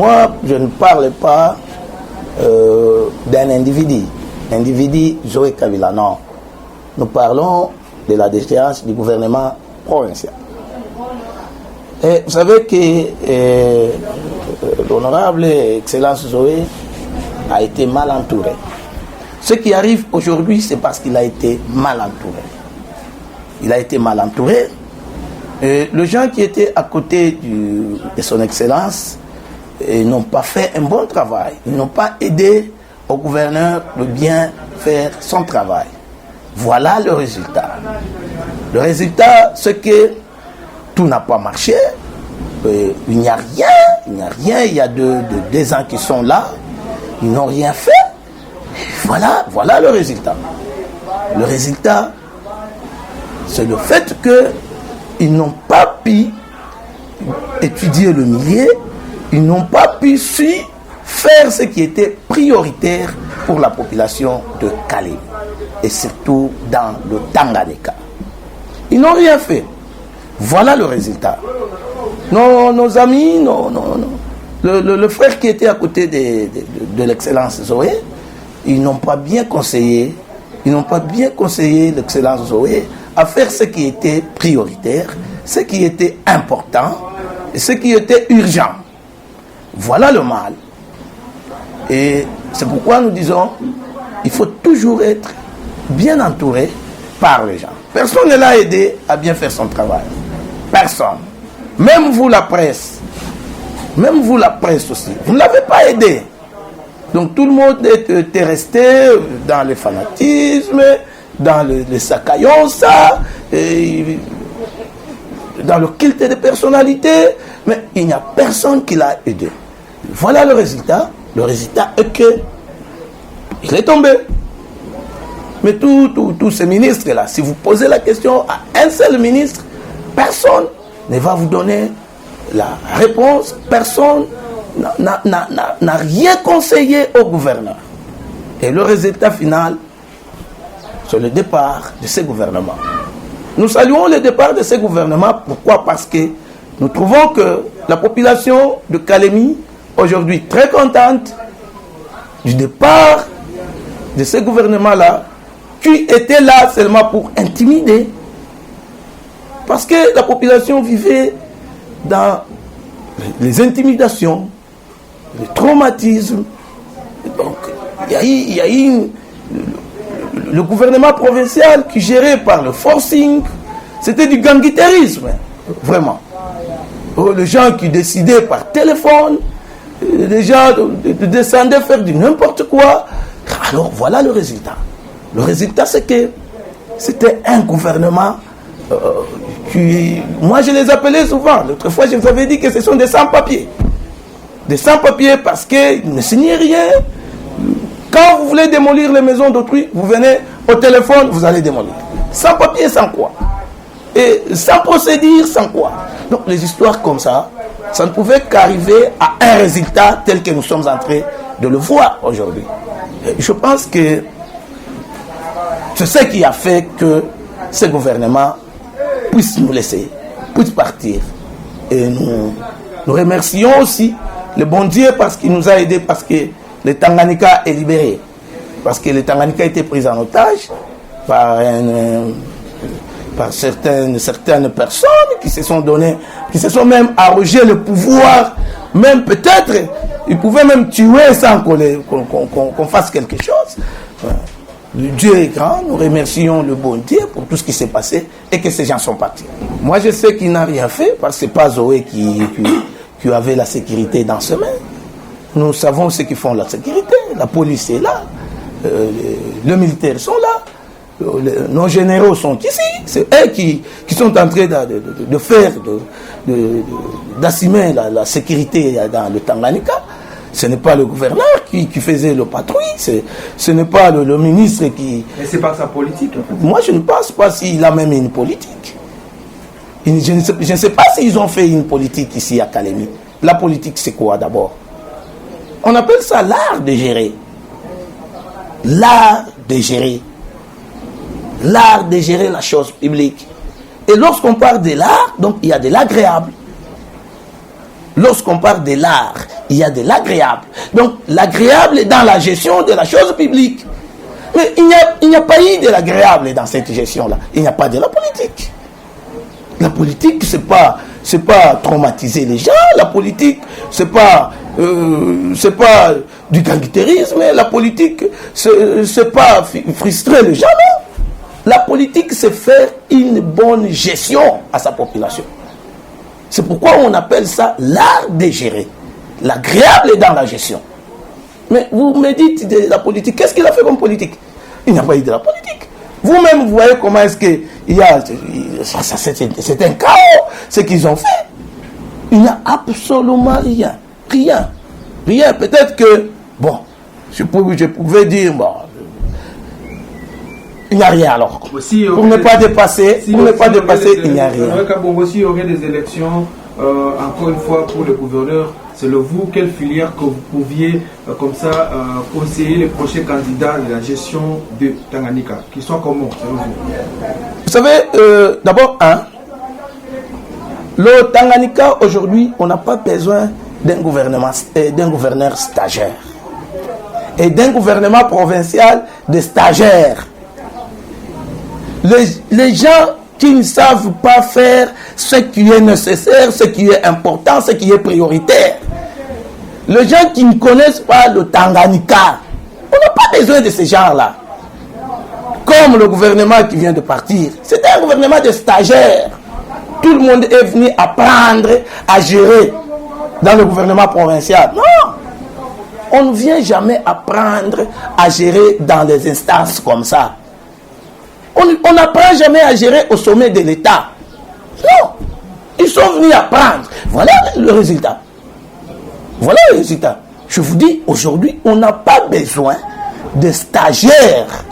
Moi, je ne parle pas d'un individu. L'individu Joël Kabila, non. Nous parlons de la déchéance du gouvernement provincial. Et vous savez que l'honorable Excellence Zoé a été mal entouré. Ce qui arrive aujourd'hui, c'est parce qu'il a été mal entouré. Il a été mal entouré. Et les gens qui étaient à côté de son Excellence n'ont pas fait un bon travail. Ils n'ont pas aidé au gouverneur de bien faire son travail. Voilà le résultat. Le résultat, c'est que tout n'a pas marché. Il n'y a rien. Il y a deux ans qui sont là. Ils n'ont rien fait. Voilà le résultat. Le résultat, c'est le fait qu'ils n'ont pas pu étudier le milieu. Ils n'ont pas pu faire ce qui était prioritaire pour la population de Calais. Et surtout dans le Tanganyika. Ils n'ont rien fait. Voilà le résultat. Nos amis, le frère qui était à côté de l'excellence Zoé, ils n'ont pas bien conseillé l'excellence Zoé à faire ce qui était prioritaire, ce qui était important et ce qui était urgent. Voilà le mal. Et c'est pourquoi nous disons, il faut toujours être bien entouré par les gens. Personne ne l'a aidé à bien faire son travail. Personne. Même vous la presse aussi, vous ne l'avez pas aidé. Donc tout le monde était resté dans le fanatisme, dans le sacaillon, dans le culte de personnalité, mais il n'y a personne qui l'a aidé. Voilà le résultat. Le résultat est que il est tombé. Mais tous ces ministres-là, si vous posez la question à un seul ministre, personne ne va vous donner la réponse. Personne n'a rien conseillé au gouverneur. Et le résultat final, c'est le départ de ce gouvernement. Nous saluons le départ de ce gouvernement. Pourquoi? Parce que nous trouvons que la population de Calémie, aujourd'hui très contente du départ de ce gouvernement-là, qui était là seulement pour intimider. Parce que la population vivait dans les intimidations, le traumatisme. Donc, il y a eu le gouvernement provincial qui gérait par le forcing. C'était du ganguitérisme, vraiment. Les gens qui décidaient par téléphone, les gens descendaient faire du n'importe quoi. Alors voilà le résultat. Le résultat, c'est que c'était un gouvernement qui... Moi, je les appelais souvent. L'autre fois, je vous avais dit que ce sont des sans-papiers. Des sans-papiers parce qu'ils ne signaient rien. Quand vous voulez démolir les maisons d'autrui, vous venez au téléphone, vous allez démolir. Sans papier, sans quoi? Et sans procédure, sans quoi? Donc, les histoires comme ça ne pouvait qu'arriver à un résultat tel que nous sommes en train de le voir aujourd'hui. Je pense que c'est ce qui a fait que ce gouvernement puisse nous laisser, puisse partir. Et nous remercions aussi le bon Dieu parce qu'il nous a aidés, parce que le Tanganyika est libéré. Parce que le Tanganyika a été pris en otage par certaines personnes qui se sont données, qui se sont même arrogé le pouvoir. Même peut-être, ils pouvaient même tuer sans qu'on fasse quelque chose. Dieu est grand, nous remercions le bon Dieu pour tout ce qui s'est passé et que ces gens sont partis. Moi, je sais qu'il n'a rien fait parce que ce n'est pas Zoé qui avait la sécurité dans ses mains. Nous savons ceux qui font la sécurité. La police est là, les militaires sont là, nos généraux sont ici. C'est eux qui sont en train de faire, d'assumer la sécurité dans le Tanganyika. Ce n'est pas le gouverneur qui faisait le patrouille, ce n'est pas le ministre qui... Mais c'est pas sa politique en fait. Moi je ne pense pas s'il a même une politique. Je ne sais pas s'ils ont fait une politique ici à Calémie. La politique c'est quoi d'abord? On appelle ça l'art de gérer. L'art de gérer. L'art de gérer la chose publique. Et lorsqu'on parle de l'art, donc il y a de l'agréable. lorsqu'on parle de l'art, il y a de l'agréable. Donc, l'agréable est dans la gestion de la chose publique. Mais il n'y a pas eu de l'agréable dans cette gestion-là. Il n'y a pas de la politique. La politique, c'est pas traumatiser les gens. La politique, c'est pas du gangsterisme. La politique, c'est pas frustrer les gens. Non. La politique, c'est faire une bonne gestion à sa population. C'est pourquoi on appelle ça l'art de gérer. L'agréable est dans la gestion. Mais vous me dites de la politique, qu'est-ce qu'il a fait comme politique? Il n'y a pas eu de la politique. Vous-même, vous voyez comment est-ce qu'il y a... C'est un chaos, ce qu'ils ont fait. Il n'y a absolument rien. Rien. Rien. Peut-être que, bon, je pouvais dire, bon, il n'y a rien alors. Aussi, pour ne pas dépasser, il n'y a rien. Aussi, il y aurait des élections, encore une fois, pour le gouverneur. Selon vous, quelle filière que vous pouviez, comme ça, conseiller les prochains candidats de la gestion de Tanganyika, qui soient comment, selon vous? Vous savez, d'abord, le Tanganyika, aujourd'hui, on n'a pas besoin d'un gouverneur stagiaire et d'un gouvernement provincial de stagiaires. Les gens qui ne savent pas faire ce qui est nécessaire, ce qui est important, ce qui est prioritaire. Les gens qui ne connaissent pas le Tanganyika, on n'a pas besoin de ces gens-là. Comme le gouvernement qui vient de partir, c'est un gouvernement de stagiaires. Tout le monde est venu apprendre à gérer dans le gouvernement provincial. Non! On ne vient jamais apprendre à gérer dans les instances comme ça. On n'apprend jamais à gérer au sommet de l'État. Non. Ils sont venus apprendre. Voilà le résultat. Voilà le résultat. Je vous dis, aujourd'hui, on n'a pas besoin de stagiaires.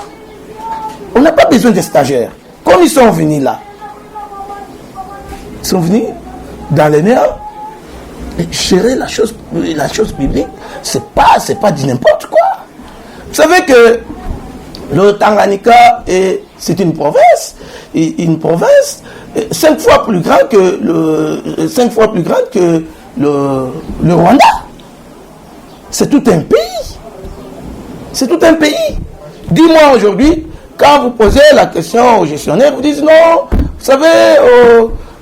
On n'a pas besoin de stagiaires. Comme ils sont venus là. Ils sont venus dans les néants. Gérer la chose publique, c'est pas du n'importe quoi. Vous savez que le Tanganyika c'est une province, 5 fois plus grande que le Rwanda. C'est tout un pays. C'est tout un pays. Dis-moi aujourd'hui, quand vous posez la question aux gestionnaires, vous dites non, vous savez,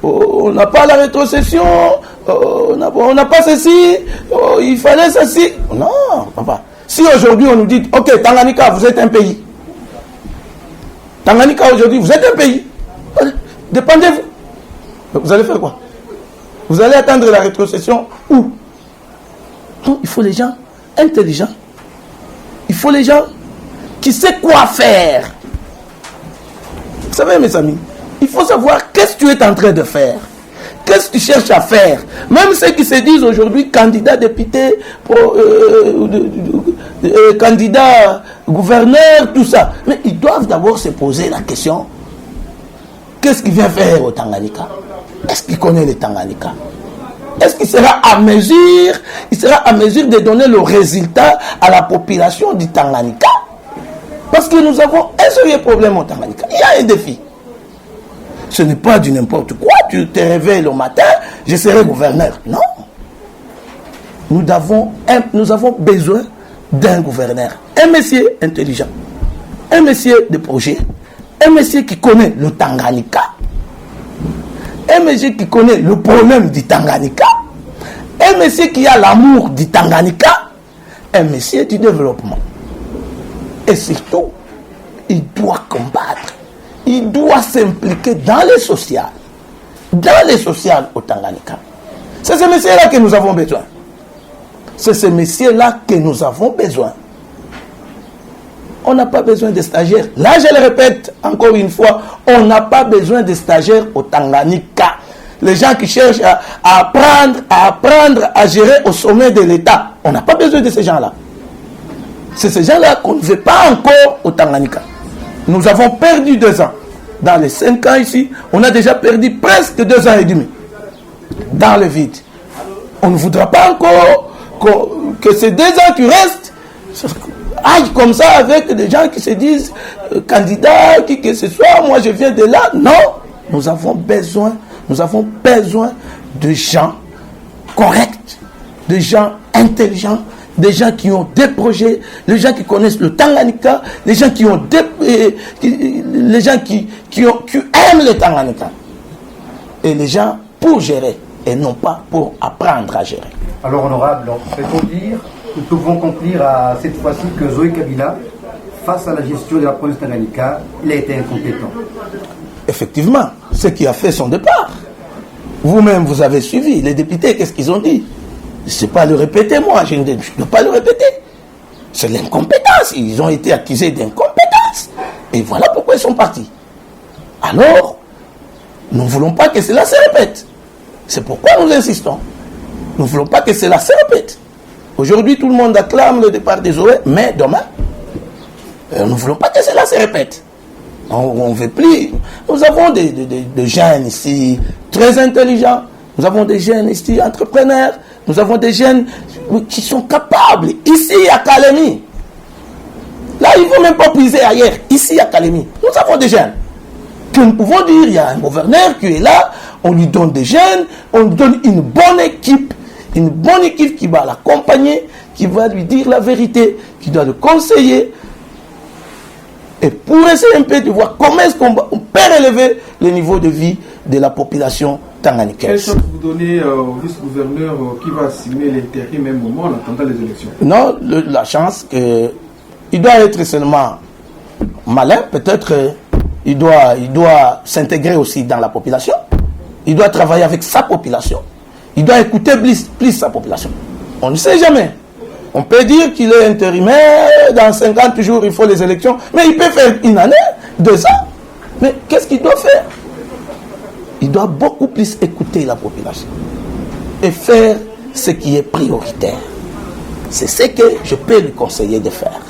on n'a pas la rétrocession, on n'a pas ceci, il fallait ceci. Non, papa. Si aujourd'hui on nous dit, ok, Tanganyika, vous êtes un pays. Tanganyika, aujourd'hui, vous êtes un pays. Dépendez-vous. Vous allez faire quoi? Vous allez attendre la rétrocession où? Donc, il faut les gens intelligents. Il faut les gens qui savent quoi faire. Vous savez, mes amis, il faut savoir qu'est-ce que tu es en train de faire. Qu'est-ce que tu cherches à faire? Même ceux qui se disent aujourd'hui candidats députés, candidats gouverneurs, tout ça. Mais ils doivent d'abord se poser la question, qu'est-ce qu'il vient faire au Tanganyika? Est-ce qu'il connaît le Tanganyika? Est-ce qu'il sera à mesure, de donner le résultat à la population du Tanganyika? Parce que nous avons un sérieux problème au Tanganyika. Il y a un défi. Ce n'est pas du n'importe quoi. Tu te réveilles le matin, je serai gouverneur. Non. Nous avons besoin d'un gouverneur. Un monsieur intelligent. Un monsieur de projet. Un monsieur qui connaît le Tanganyika. Un monsieur qui connaît le problème du Tanganyika. Un monsieur qui a l'amour du Tanganyika. Un monsieur du développement. Et surtout, il doit combattre. Il doit s'impliquer dans les sociales. Dans les sociales au Tanganyika. C'est ce monsieur-là que nous avons besoin. C'est ce monsieur-là que nous avons besoin. On n'a pas besoin de stagiaires. Là, je le répète encore une fois, on n'a pas besoin de stagiaires au Tanganyika. Les gens qui cherchent à apprendre à gérer au sommet de l'État, on n'a pas besoin de ces gens-là. C'est ces gens-là qu'on ne veut pas encore au Tanganyika. Nous avons perdu 2 ans. Dans les 5 ans ici, on a déjà perdu presque 2 ans et demi. Dans le vide. On ne voudra pas encore que ces 2 ans qui restent aillent comme ça avec des gens qui se disent candidats, qui que ce soit, moi je viens de là. Non, nous avons besoin de gens corrects, des gens intelligents, des gens qui ont des projets, les gens qui connaissent le Tanganyika, les gens qui ont les gens qui aiment le Tanganyika. Et les gens pour gérer et non pas pour apprendre à gérer. Alors, honorable, peut-on dire, nous pouvons conclure à cette fois-ci que Zoé Kabila, face à la gestion de la province Tanganyika, il a été incompétent. Effectivement, ce qui a fait son départ. Vous-même, vous avez suivi. Les députés, qu'est-ce qu'ils ont dit? Je ne sais pas le répéter, moi. Je ne dois pas le répéter. C'est l'incompétence. Ils ont été accusés d'incompétence. Et voilà pourquoi ils sont partis. Alors, nous ne voulons pas que cela se répète. C'est pourquoi nous insistons. Nous ne voulons pas que cela se répète. Aujourd'hui, tout le monde acclame le départ des Zoé, mais demain, nous ne voulons pas que cela se répète. On ne veut plus. Nous avons des jeunes ici très intelligents. Nous avons des jeunes ici entrepreneurs. Nous avons des jeunes qui sont capables. Ici à Kalemi. Là, il ne faut même pas puiser ailleurs. Ici à Kalemi. Nous avons des jeunes. Que nous pouvons dire, il y a un gouverneur qui est là. On lui donne des jeunes. On lui donne une bonne équipe. Une bonne équipe qui va l'accompagner. Qui va lui dire la vérité. Qui doit le conseiller. Et pour essayer un peu de voir comment est-ce qu'on peut élever le niveau de vie de la population tanganikaise. Quelle chance vous donnez au vice-gouverneur qui va assumer l'intérim même moment en attendant les élections? Non, la chance qu'il doit être seulement malin, peut-être il doit s'intégrer aussi dans la population, il doit travailler avec sa population, il doit écouter plus sa population. On ne sait jamais. On peut dire qu'il est intérimaire, dans 50 jours il faut les élections, mais il peut faire une année, 2 ans. Mais qu'est-ce qu'il doit faire? Il doit beaucoup plus écouter la population et faire ce qui est prioritaire. C'est ce que je peux lui conseiller de faire.